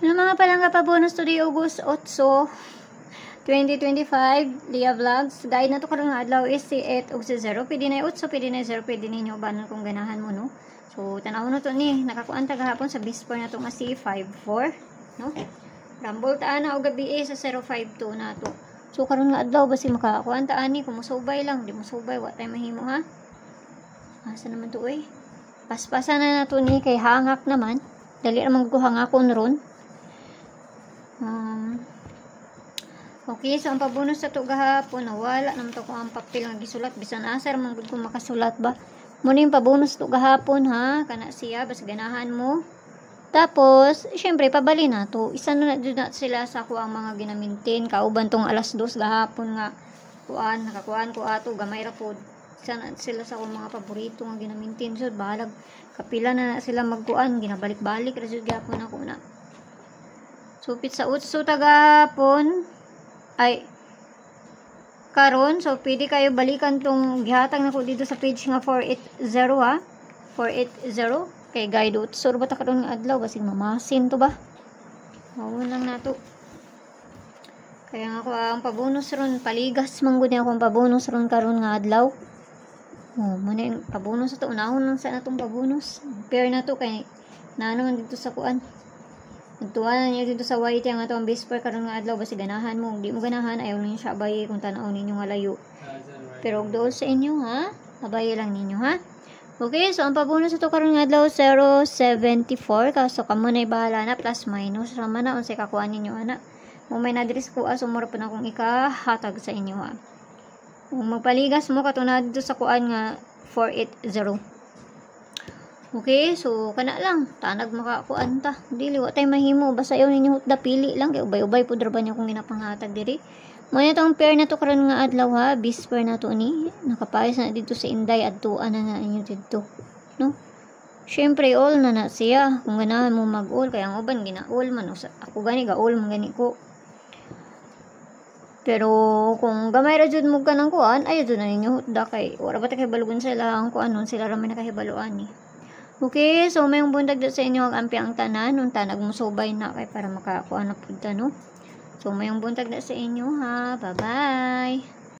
Ano mga palangga pa bonus today August 8, 2025 Lia Vlogs. Guide na to karong adlaw is si 8 ug si 0. Pwede na 8, pwede na 0, pwede ninyo banon kung ganahan mo no. So tanaw na to ni nakakuan ta gahapon sa bisper na to nga si 54 no. Rambol ta na og gabi sa 052 na to. So karon nga adlaw basi makakuan ta ani kung musubay lang, di musubay wa tay mahimo ha. Asa naman to oy? Paspasan na nato ni kay hangak naman. Dali naman ko hangakon ron. Okay, so ang pabonus sa to gahapon nawala naman to ko ang papel nga gisulat bisan asar man gud ko makasulat ba. Muna yung pabonus to gahapon ha, kana siya bas ganahan mo. Tapos syempre pabali na to. Isa na jud na sila sa ko ang mga ginamintin kauban tong alas 2 gahapon nga kuan nakakuan ko ato gamay ra pod. Isa na sila sa akong mga paborito nga ginamintin so balag kapila na sila magkuan ginabalik-balik ra jud gahapon ako na. Supit sa utso tagapon ay karon so pwede kayo balikan tong gihatag nako dito sa page nga 480 ha 480 kay guide utso ba ta karon nga adlaw basig mamasin to ba mao lang nato kaya nga ako ang pabonus ron paligas man gud akong pabonus ron karon nga adlaw muna yung pabonus sa to unahon lang sa natong pabonus pair na to kay naman dito sa kuan tuwanan niyo dito sa white yung ato ang bisper karon nga adlaw basi ganahan mo di mo ganahan ayaw ninyo siya abay kung tanaw ninyo nga layo pero og dool sa inyo ha abay lang ninyo ha okay so ang pabonus ito karon nga adlaw 074 kaso kamo na bahala na plus minus rama na unsay kakuan ninyo ana mo may nadris ko sumura pa na kung ikahatag sa inyo ha kung magpaligas mo katunad dito sa kuan nga 480 okay, so kana lang tanag makakuan ta. Dili wa tay mahimo basta ayo ninyo hutda pili lang kay ubay-ubay pud ra ba niya kung ginapanghatag diri. Mo na tong pair na to karon nga adlaw ha, bisper na to ni. Nakapayos na dito sa Inday adtuan na na inyo dito. No? Syempre all na siya kung ganahan mo mag-all kaya ang uban gina-all man ako gani ga-all man gani ko. Pero kung gamay ra jud mo kanang kuan, ayo jud na ninyo hutda kay wala ba ta kay balugon sila ang kuanon sila ra man nakahibaluan ni. Okay, so may bundag sa inyo ang ampi ang tanan nung tanag mo subay na kay para makakuha na punta no. So may bundag sa inyo ha. Bye-bye.